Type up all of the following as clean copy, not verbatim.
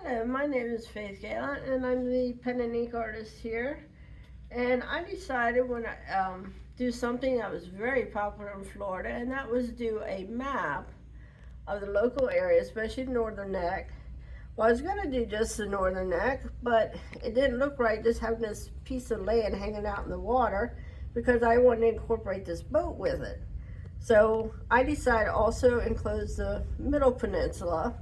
Hello, my name is Faith Gailott, and I'm the pen and ink artist here. And I decided when I do something that was very popular in Florida, and that was do a map of the local area, especially the Northern Neck. Well, I was going to do just the Northern Neck, but it didn't look right just having this piece of land hanging out in the water because I wanted to incorporate this boat with it. So I decided also enclose the Middle Peninsula,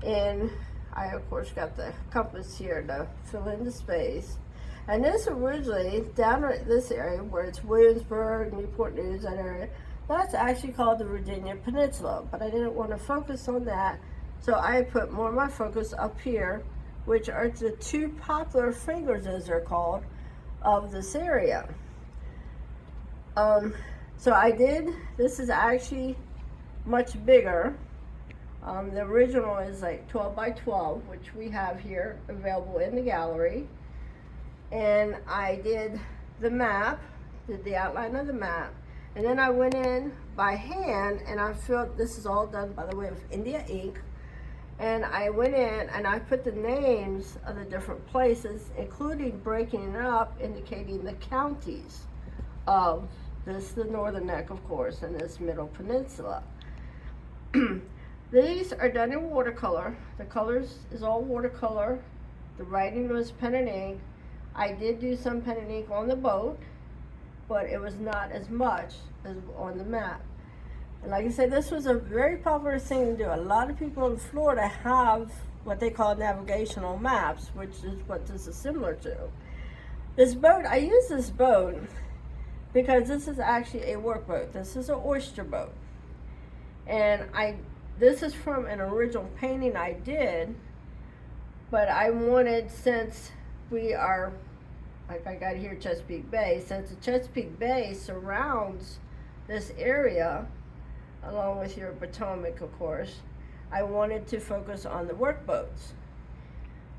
and I of course got the compass here to fill in the space. And this originally, down at this area where it's Williamsburg, Newport News, that area, that's actually called the Virginia Peninsula, but I didn't want to focus on that, so I put more of my focus up here, which are the two poplar fingers, as they're called, of this area. So I did, this is actually much bigger. The original is like 12 by 12, which we have here available in the gallery. And I did the map, did the outline of the map, and then I went in by hand and I filled, this is all done by the way of India ink, and I went in and I put the names of the different places, including breaking it up, indicating the counties of this, the Northern Neck, of course, and this Middle Peninsula. These are done in watercolor. The colors is all watercolor. The writing was pen and ink. I did do some pen and ink on the boat, but it was not as much as on the map. And like I said, this was a very popular thing to do. A lot of people in Florida have what they call navigational maps, which is what this is similar to. This boat, I use this boat because this is actually a workboat. This is an oyster boat. And this is from an original painting I did, but I wanted, since we are, like I got here, Chesapeake Bay, since the Chesapeake Bay surrounds this area, along with your Potomac, of course, I wanted to focus on the workboats.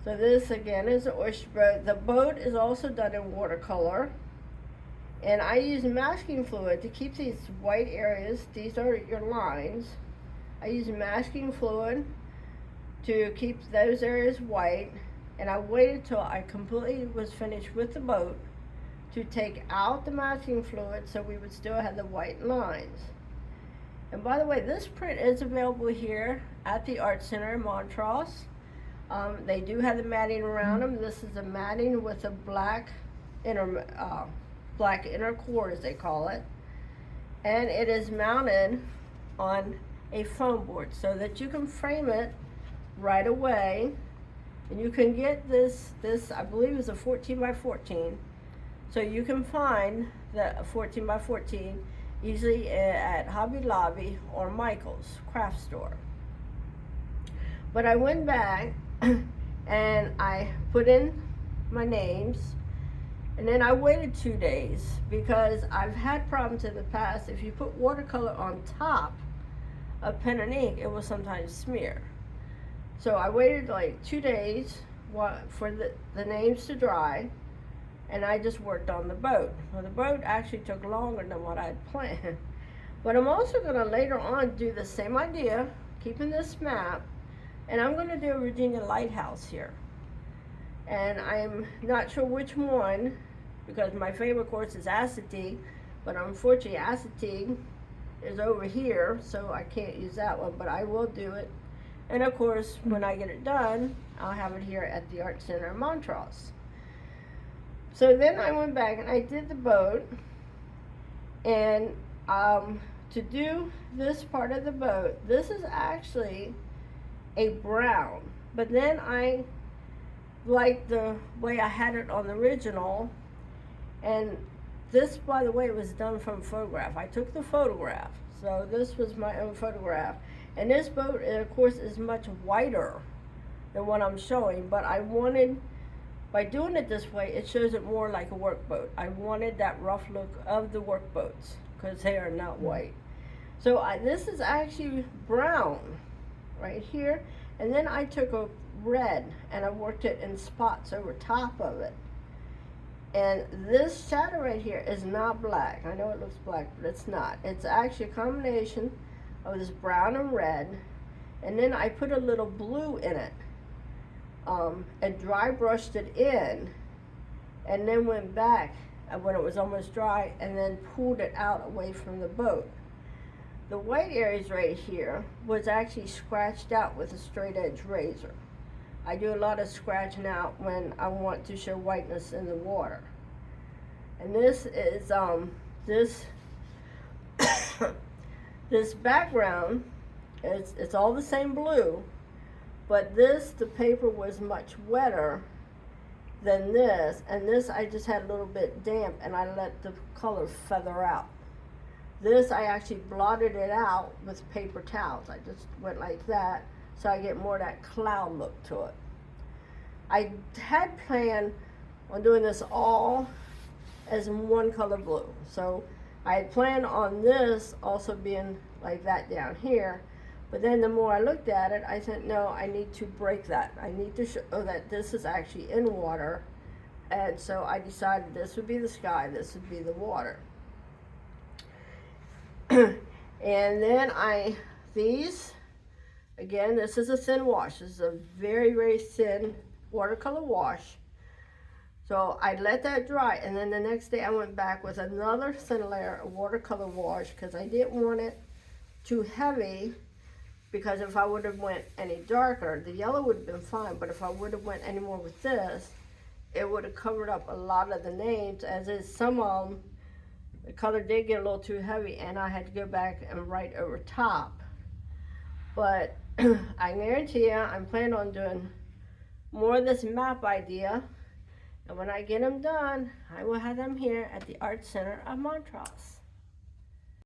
So this, again, is an oyster boat. The boat is also done in watercolor, and I use masking fluid to keep these white areas, these are your lines. I use masking fluid to keep those areas white, and I waited till I completely was finished with the boat to take out the masking fluid so we would still have the white lines. And by the way, this print is available here at the Art Center in Montrose. They do have the matting around them. This is a matting with a black inner core, as they call it, and it is mounted on a foam board so that you can frame it right away. And you can get this I believe is a 14 by 14, so you can find the 14 by 14 easily at Hobby Lobby or Michael's craft store. But I went back and I put in my names, and then I waited 2 days because I've had problems in the past. If you put watercolor on top of pen and ink, it will sometimes smear. So I waited like 2 days for the names to dry, and I just worked on the boat. Well, the boat actually took longer than what I'd planned. But I'm also going to later on do the same idea, keeping this map, and I'm going to do a Virginia lighthouse here. And I'm not sure which one, because my favorite course is acetate, but unfortunately acetate is over here, so I can't use that one, but I will do it. And of course, when I get it done, I'll have it here at the Art Center in Montrose. So then I went back and I did the boat, and to do this part of the boat, this is actually a brown, but then I like the way I had it on the original, and this, by the way, was done from photograph. I took the photograph, so this was my own photograph. And this boat, of course, is much whiter than what I'm showing, but I wanted, by doing it this way, it shows it more like a workboat. I wanted that rough look of the workboats because they are not white. So this is actually brown right here, and then I took a red and I worked it in spots over top of it. And this shadow right here is not black. I know it looks black, but it's not. It's actually a combination of this brown and red, and then I put a little blue in it. and dry brushed it in, and then went back when it was almost dry and then pulled it out away from the boat. The white areas right here was actually scratched out with a straight edge razor. I do a lot of scratching out when I want to show whiteness in the water. And this is this this background, it's all the same blue, but the paper was much wetter than this, and this I just had a little bit damp and I let the color feather out. This I actually blotted it out with paper towels. I just went like that so I get more of that cloud look to it. I had planned on doing this all as one color blue. So I had planned on this also being like that down here, but then the more I looked at it, I said, no, I need to break that. I need to show that this is actually in water, and so I decided this would be the sky, this would be the water. And then these, again, this is a thin wash. This is a very, very thin watercolor wash. So I let that dry, and then the next day I went back with another thin layer of watercolor wash because I didn't want it too heavy, because if I would have went any darker, the yellow would have been fine, but if I would have went any more with this, it would have covered up a lot of the names, as is some of them, the color did get a little too heavy and I had to go back and write over top. But I guarantee you, I'm planning on doing more of this map idea, and when I get them done, I will have them here at the Art Center of Montrose.